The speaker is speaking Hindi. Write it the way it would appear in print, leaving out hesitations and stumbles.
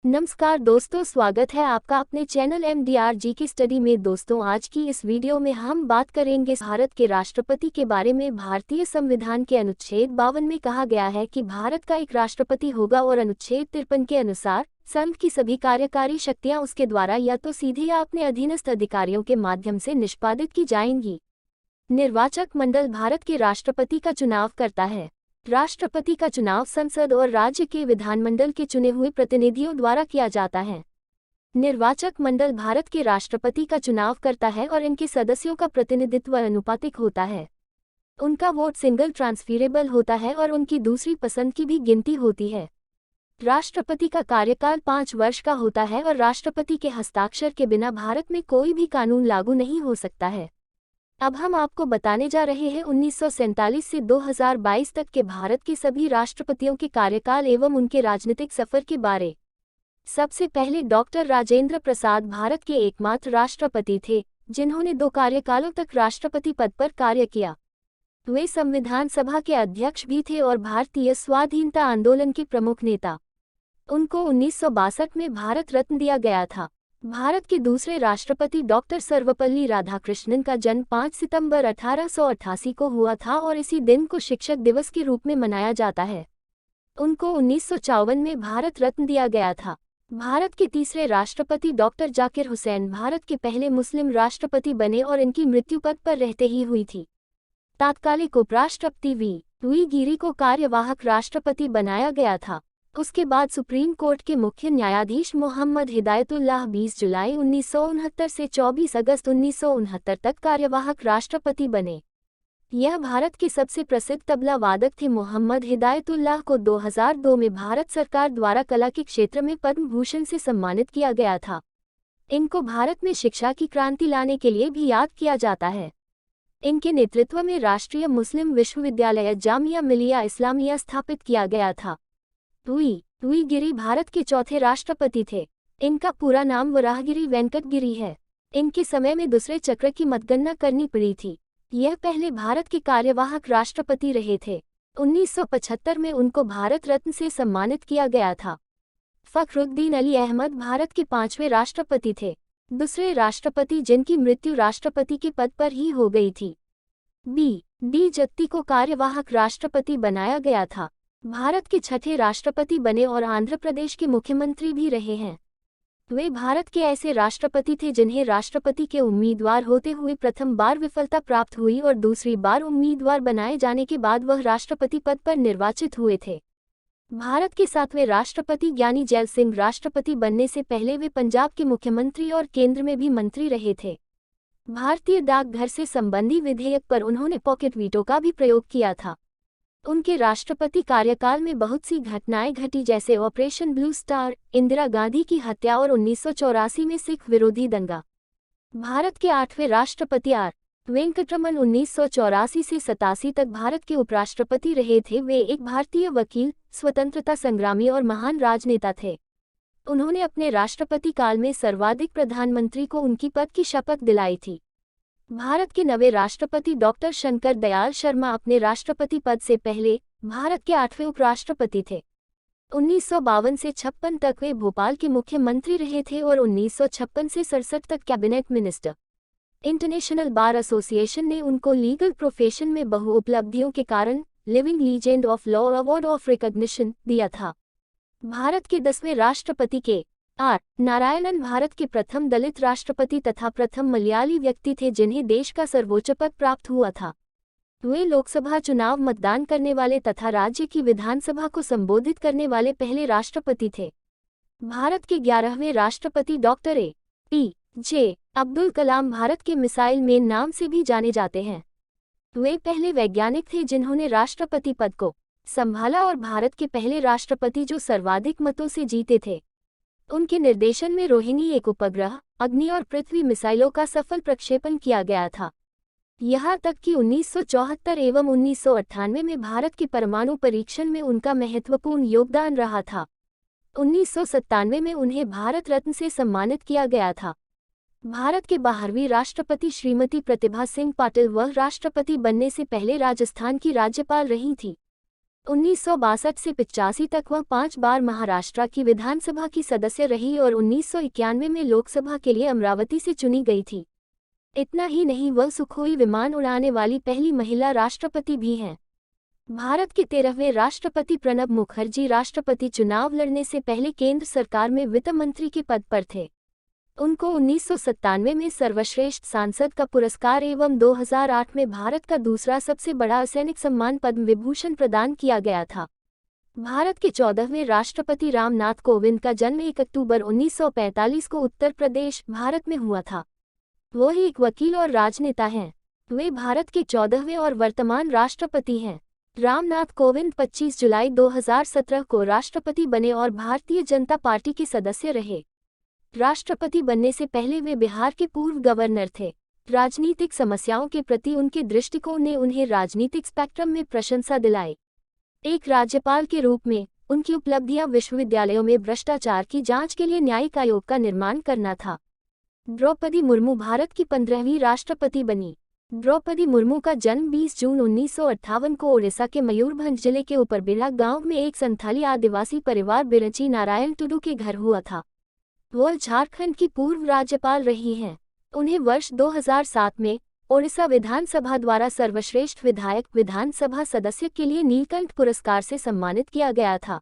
नमस्कार दोस्तों, स्वागत है आपका अपने चैनल MDRG की स्टडी में। दोस्तों, आज की इस वीडियो में हम बात करेंगे भारत के राष्ट्रपति के बारे में। भारतीय संविधान के अनुच्छेद 52 में कहा गया है कि भारत का एक राष्ट्रपति होगा और अनुच्छेद 53 के अनुसार संघ की सभी कार्यकारी शक्तियां उसके द्वारा या तो सीधे या अपने अधीनस्थ अधिकारियों के माध्यम से निष्पादित की जाएंगी। निर्वाचक मंडल भारत के राष्ट्रपति का चुनाव करता है। राष्ट्रपति का चुनाव संसद और राज्य के विधानमंडल के चुने हुए प्रतिनिधियों द्वारा किया जाता है। निर्वाचक मंडल भारत के राष्ट्रपति का चुनाव करता है और इनके सदस्यों का प्रतिनिधित्व अनुपातिक होता है। उनका वोट सिंगल ट्रांसफरेबल होता है और उनकी दूसरी पसंद की भी गिनती होती है। राष्ट्रपति का कार्यकाल 5 वर्ष का होता है और राष्ट्रपति के हस्ताक्षर के बिना भारत में कोई भी कानून लागू नहीं हो सकता है। अब हम आपको बताने जा रहे हैं 1947 से 2022 तक के भारत के सभी राष्ट्रपतियों के कार्यकाल एवं उनके राजनीतिक सफर के बारे। सबसे पहले डॉक्टर राजेंद्र प्रसाद भारत के एकमात्र राष्ट्रपति थे जिन्होंने 2 कार्यकालों तक राष्ट्रपति पद पर कार्य किया। वे संविधान सभा के अध्यक्ष भी थे और भारतीय स्वाधीनता आंदोलन के प्रमुख नेता। उनको 1962 में भारत रत्न दिया गया था। भारत के दूसरे राष्ट्रपति डॉक्टर सर्वपल्ली राधाकृष्णन का जन्म 5 सितंबर 1888 को हुआ था और इसी दिन को शिक्षक दिवस के रूप में मनाया जाता है। उनको 1954 में भारत रत्न दिया गया था। भारत के तीसरे राष्ट्रपति डॉक्टर जाकिर हुसैन भारत के पहले मुस्लिम राष्ट्रपति बने और इनकी मृत्यु पद पर रहते ही हुई थी। तात्कालिक उपराष्ट्रपति वी गिरी को कार्यवाहक राष्ट्रपति बनाया गया था। उसके बाद सुप्रीम कोर्ट के मुख्य न्यायाधीश मोहम्मद हिदायतुल्लाह 20 जुलाई 1969 से 24 अगस्त 1969 तक कार्यवाहक राष्ट्रपति बने। यह भारत के सबसे प्रसिद्ध तबला वादक थे। मोहम्मद हिदायतुल्लाह को 2002 में भारत सरकार द्वारा कला के क्षेत्र में पद्म भूषण से सम्मानित किया गया था। इनको भारत में शिक्षा की क्रांति लाने के लिए भी याद किया जाता है। इनके नेतृत्व में राष्ट्रीय मुस्लिम विश्वविद्यालय जामिया मिलिया इस्लामिया स्थापित किया गया था। वी गिरी भारत के चौथे राष्ट्रपति थे। इनका पूरा नाम वराहगिरी वेंकट गिरी है। इनके समय में दूसरे चक्र की मतगणना करनी पड़ी थी। यह पहले भारत के कार्यवाहक राष्ट्रपति रहे थे। 1975 में उनको भारत रत्न से सम्मानित किया गया था। फखरुद्दीन अली अहमद भारत के 5वें राष्ट्रपति थे। दूसरे राष्ट्रपति जिनकी मृत्यु राष्ट्रपति के पद पर ही हो गई थी। डी जत्ती को कार्यवाहक राष्ट्रपति बनाया गया था। भारत के 6ठे राष्ट्रपति बने और आंध्र प्रदेश के मुख्यमंत्री भी रहे हैं। वे भारत के ऐसे राष्ट्रपति थे जिन्हें राष्ट्रपति के उम्मीदवार होते हुए प्रथम बार विफलता प्राप्त हुई और दूसरी बार उम्मीदवार बनाए जाने के बाद वह राष्ट्रपति पद पर निर्वाचित हुए थे। भारत के 7वें राष्ट्रपति ज्ञानी जैल सिंह राष्ट्रपति बनने से पहले वे पंजाब के मुख्यमंत्री और केंद्र में भी मंत्री रहे थे। भारतीय डाकघर से संबंधी विधेयक पर उन्होंने पॉकेट वीटो का भी प्रयोग किया था। उनके राष्ट्रपति कार्यकाल में बहुत सी घटनाएं घटी, जैसे operation blue star, Indira Gandhi की हत्या और 1984 में सिख विरोधी दंगा। भारत के 8वें राष्ट्रपति वेंकटरमन 1984 से 87 तक भारत के उपराष्ट्रपति रहे थे। वे एक भारतीय वकील, स्वतंत्रता संग्रामी और महान राजनेता थे। उन्होंने अपने राष्ट्रपति काल में सर्वाधिक प्रधानमंत्री को उनकी पद की शपथ दिलाई थी। भारत के 9वें राष्ट्रपति डॉक्टर शंकर दयाल शर्मा अपने राष्ट्रपति पद से पहले भारत के 8वें उपराष्ट्रपति थे। 1952 से 56 तक वे भोपाल के मुख्यमंत्री रहे थे और 1956 से 67 तक cabinet minister. International bar association ने उनको लीगल प्रोफेशन में बहु उपलब्धियों के कारण living legend of law award of recognition दिया था। भारत के 10वें राष्ट्रपति के नारायणन भारत के प्रथम दलित राष्ट्रपति तथा प्रथम मलयाली व्यक्ति थे जिन्हें देश का सर्वोच्च पद प्राप्त हुआ था। वे लोकसभा चुनाव मतदान करने वाले तथा राज्य की विधानसभा को संबोधित करने वाले पहले राष्ट्रपति थे। भारत के 11वें राष्ट्रपति डॉक्टर APJ अब्दुल कलाम भारत के मिसाइल मैन नाम से भी जाने जाते हैं। वे पहले वैज्ञानिक थे जिन्होंने राष्ट्रपति पद को संभाला और भारत के पहले राष्ट्रपति जो सर्वाधिक मतों से जीते थे। उनके निर्देशन में रोहिणी एक उपग्रह, अग्नि और पृथ्वी मिसाइलों का सफल प्रक्षेपण किया गया था। यहाँ तक कि 1974 एवं 1998 में भारत के परमाणु परीक्षण में उनका महत्वपूर्ण योगदान रहा था। 1997 में उन्हें भारत रत्न से सम्मानित किया गया था। भारत के 12वीं राष्ट्रपति श्रीमती प्रतिभा सिंह पाटिल वह राष्ट्रपति बनने से पहले राजस्थान की राज्यपाल रही थी। 1962 से 85 तक वह 5 बार महाराष्ट्र की विधानसभा की सदस्य रही और 1991 में लोकसभा के लिए अमरावती से चुनी गई थी। इतना ही नहीं, वह सुखोई विमान उड़ाने वाली पहली महिला राष्ट्रपति भी हैं। भारत के 13वें राष्ट्रपति प्रणब मुखर्जी राष्ट्रपति चुनाव लड़ने से पहले केंद्र सरकार में वित्त मंत्री के पद पर थे। उनको 1997 में सर्वश्रेष्ठ सांसद का पुरस्कार एवं 2008 में भारत का दूसरा सबसे बड़ा असैनिक सम्मान पद्म विभूषण प्रदान किया गया था। भारत के 14वें राष्ट्रपति रामनाथ कोविंद का जन्म 1 अक्टूबर 1945 को उत्तर प्रदेश, भारत में हुआ था। वो ही एक वकील और राजनेता हैं। वे भारत के 14वें और वर्तमान राष्ट्रपति हैं। रामनाथ कोविंद 25 जुलाई 2017 को राष्ट्रपति बने और भारतीय जनता पार्टी के सदस्य रहे। राष्ट्रपति बनने से पहले वे बिहार के पूर्व गवर्नर थे। राजनीतिक समस्याओं के प्रति उनके दृष्टिकोण ने उन्हें राजनीतिक स्पेक्ट्रम में प्रशंसा दिलाई। एक राज्यपाल के रूप में उनकी उपलब्धियां विश्वविद्यालयों में भ्रष्टाचार की जांच के लिए न्यायिक आयोग का निर्माण करना था। द्रौपदी मुर्मू भारत की 15वीं राष्ट्रपति बनी। द्रौपदी मुर्मू का जन्म 20 जून 1958 को ओडिशा के मयूरभंज जिले के उपरबिला गांव में एक संथाली आदिवासी परिवार बिरची नारायण टुडू के घर हुआ था। वह झारखंड की पूर्व राज्यपाल रही हैं। उन्हें वर्ष 2007 में ओडिशा विधानसभा द्वारा सर्वश्रेष्ठ विधायक विधानसभा सदस्य के लिए नीलकंठ पुरस्कार से सम्मानित किया गया था।